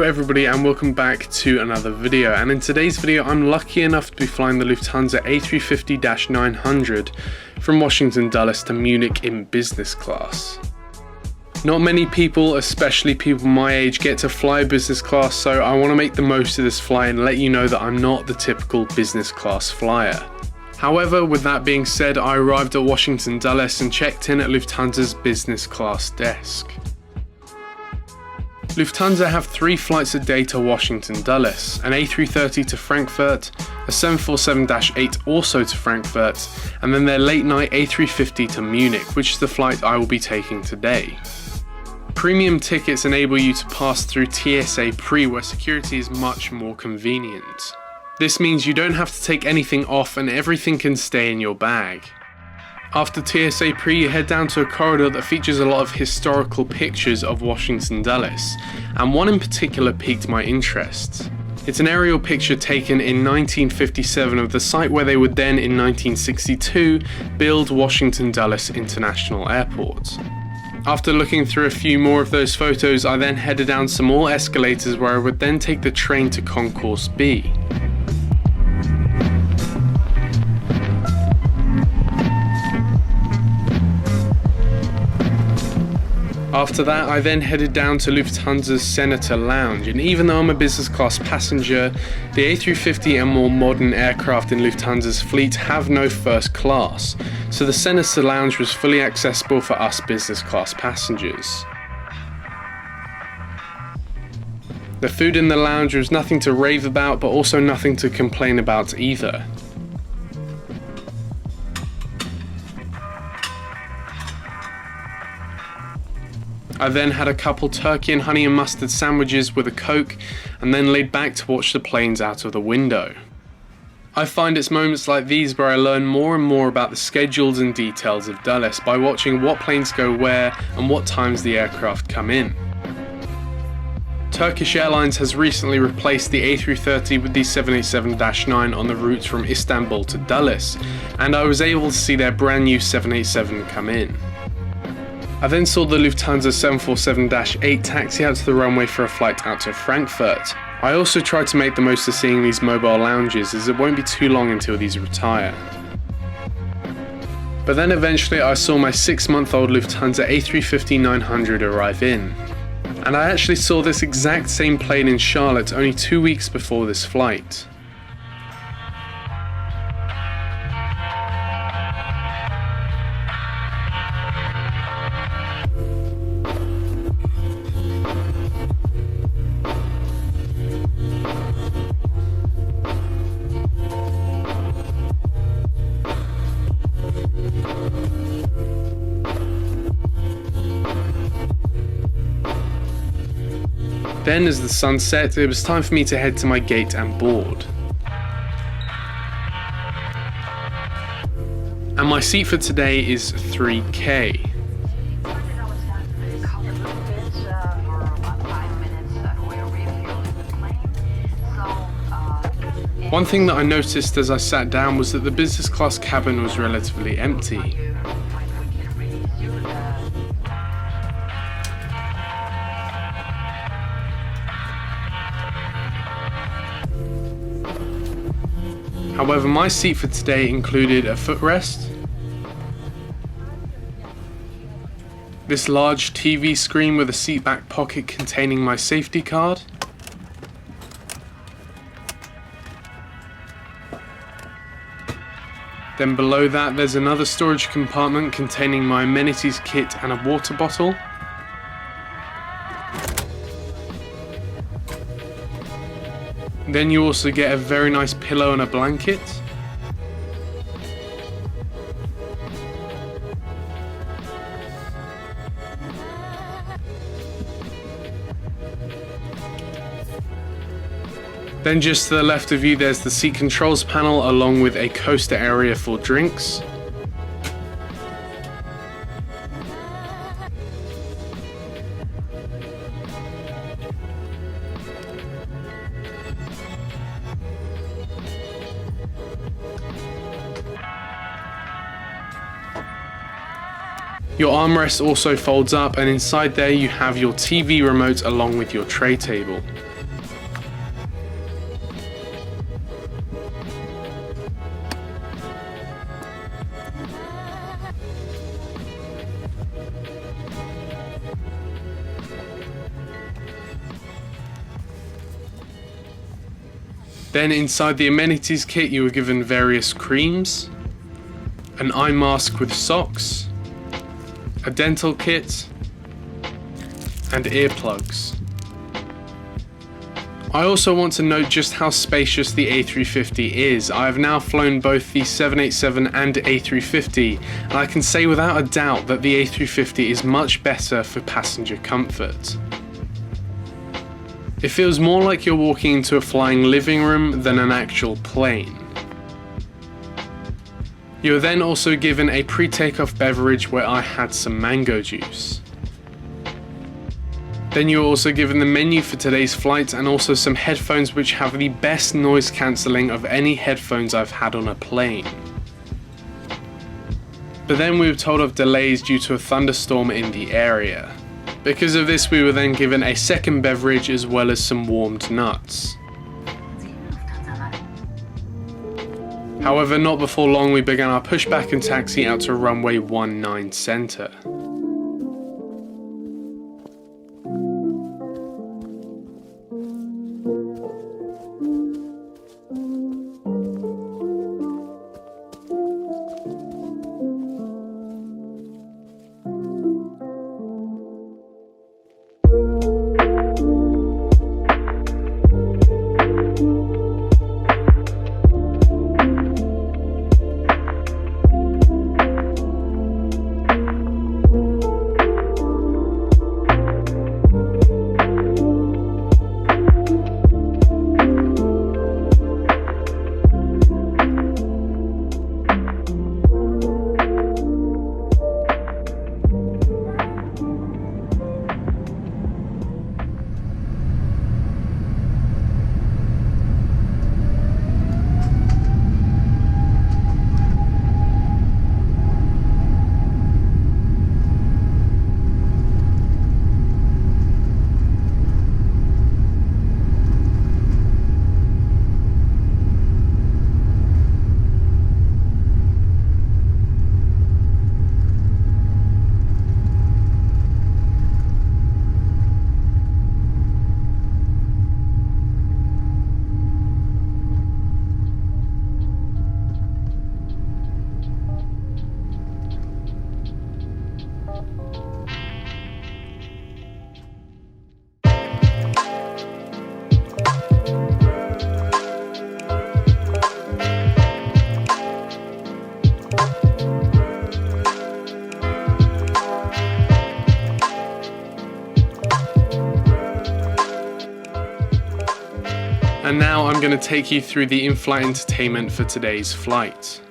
Hello everybody and welcome back to another video, and in today's video I'm lucky enough to be flying the Lufthansa A350-900 from Washington Dulles to Munich in business class. Not many people, especially people my age, get to fly business class, so I want to make the most of this flight and let you know that I'm not the typical business class flyer. However, with that being said, I arrived at Washington Dulles and checked in at Lufthansa's business class desk. Lufthansa have 3 flights a day to Washington Dulles, an A330 to Frankfurt, a 747-8 also to Frankfurt, and then their late night A350 to Munich, which is the flight I will be taking today. Premium tickets enable you to pass through TSA Pre, where security is much more convenient. This means you don't have to take anything off and everything can stay in your bag. After TSA Pre, you head down to a corridor that features a lot of historical pictures of Washington Dulles, and one in particular piqued my interest. It's an aerial picture taken in 1957 of the site where they would then, in 1962, build Washington Dulles International Airport. After looking through a few more of those photos, I then headed down some more escalators where I would then take the train to Concourse B. After that, I then headed down to Lufthansa's Senator Lounge, and even though I'm a business class passenger, the A350 and more modern aircraft in Lufthansa's fleet have no first class, so the Senator Lounge was fully accessible for us business class passengers. The food in the lounge was nothing to rave about, but also nothing to complain about either. I then had a couple turkey and honey and mustard sandwiches with a Coke, and then laid back to watch the planes out of the window. I find it's moments like these where I learn more and more about the schedules and details of Dulles by watching what planes go where and what times the aircraft come in. Turkish Airlines has recently replaced the A330 with the 787-9 on the routes from Istanbul to Dulles, and I was able to see their brand new 787 come in. I then saw the Lufthansa 747-8 taxi out to the runway for a flight out to Frankfurt. I also tried to make the most of seeing these mobile lounges, as it won't be too long until these retire. But then eventually I saw my 6-month-old Lufthansa A350-900 arrive in. And I actually saw this exact same plane in Charlotte only 2 weeks before this flight. Then as the sun set, it was time for me to head to my gate and board. And my seat for today is 3K. One thing that I noticed as I sat down was that the business class cabin was relatively empty. However, my seat for today included a footrest, this large TV screen with a seat back pocket containing my safety card, then below that there's another storage compartment containing my amenities kit and a water bottle. Then you also get a very nice pillow and a blanket. Then just to the left of you there's the seat controls panel along with a coaster area for drinks. Your armrest also folds up, and inside there you have your TV remote along with your tray table. Then inside the amenities kit you were given various creams, an eye mask with socks, a dental kit, and earplugs. I also want to note just how spacious the A350 is. I have now flown both the 787 and A350, and I can say without a doubt that the A350 is much better for passenger comfort. It feels more like you're walking into a flying living room than an actual plane. You are then also given a pre-takeoff beverage where I had some mango juice. Then you are also given the menu for today's flight and also some headphones which have the best noise cancelling of any headphones I've had on a plane. But then we were told of delays due to a thunderstorm in the area. Because of this we were then given a second beverage as well as some warmed nuts. However, not before long we began our pushback and taxi out to runway 19 center. And now I'm going to take you through the in-flight entertainment for today's flight.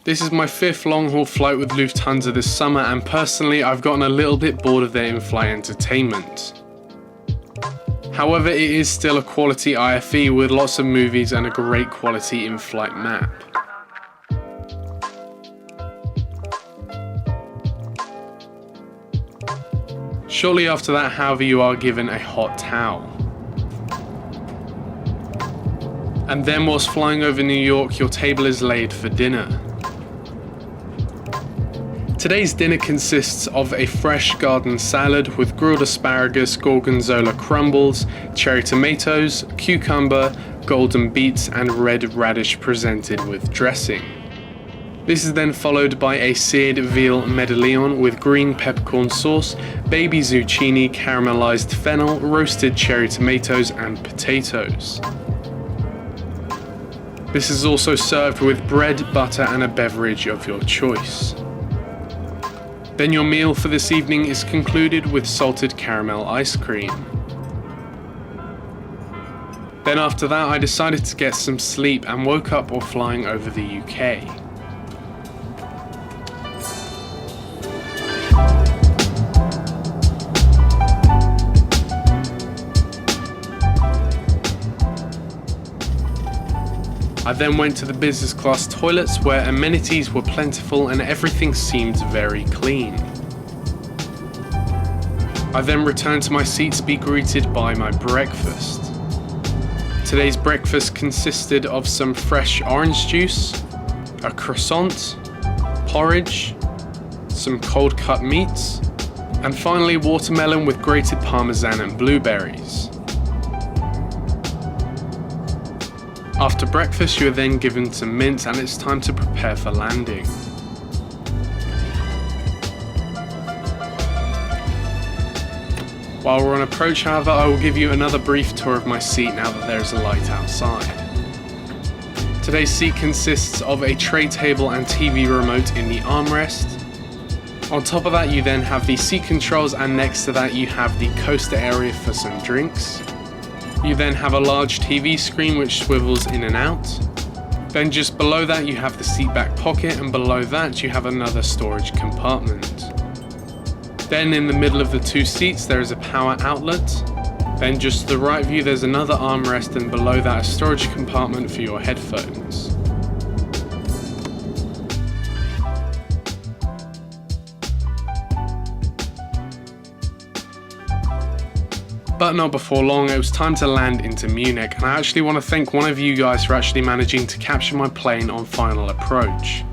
This is my 5th long-haul flight with Lufthansa this summer, and personally I've gotten a little bit bored of their in-flight entertainment. However, it is still a quality IFE with lots of movies and a great quality in-flight map. Shortly after that, however, you are given a hot towel. And then whilst flying over New York, your table is laid for dinner. Today's dinner consists of a fresh garden salad with grilled asparagus, gorgonzola crumbles, cherry tomatoes, cucumber, golden beets and red radish presented with dressing. This is then followed by a seared veal medallion with green peppercorn sauce, baby zucchini, caramelized fennel, roasted cherry tomatoes and potatoes. This is also served with bread, butter and a beverage of your choice. Then your meal for this evening is concluded with salted caramel ice cream. Then after that I decided to get some sleep and woke up while flying over the UK. I then went to the business class toilets where amenities were plentiful and everything seemed very clean. I then returned to my seat to be greeted by my breakfast. Today's breakfast consisted of some fresh orange juice, a croissant, porridge, some cold cut meats, and finally watermelon with grated parmesan and blueberries. After breakfast, you are then given some mints and it's time to prepare for landing. While we're on approach, however, I will give you another brief tour of my seat now that there is a light outside. Today's seat consists of a tray table and TV remote in the armrest. On top of that, you then have the seat controls, and next to that you have the coaster area for some drinks. You then have a large TV screen which swivels in and out. Then just below that you have the seat back pocket, and below that you have another storage compartment. Then in the middle of the two seats there is a power outlet. Then just to the right view there's another armrest, and below that a storage compartment for your headphones. But not before long, it was time to land into Munich, and I actually want to thank one of you guys for actually managing to capture my plane on final approach.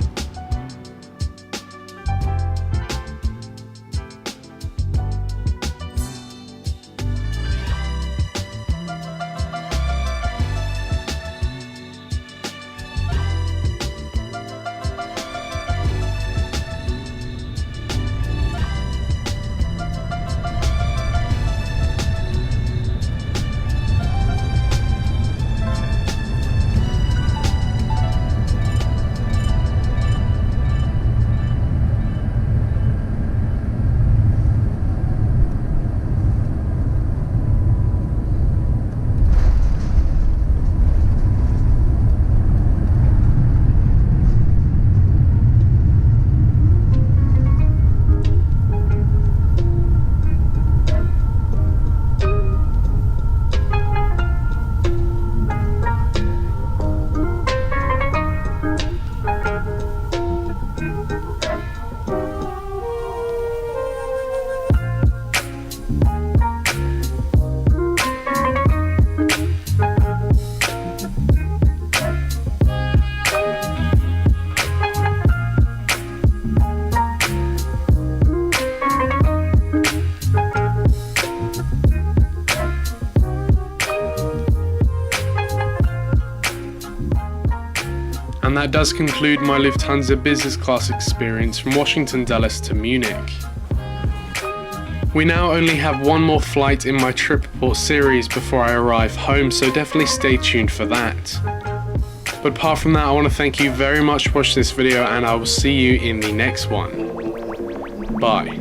And that does conclude my Lufthansa business class experience from Washington Dulles to Munich. We now only have one more flight in my trip report series before I arrive home, so definitely stay tuned for that. But apart from that, I want to thank you very much for watching this video, and I will see you in the next one. Bye.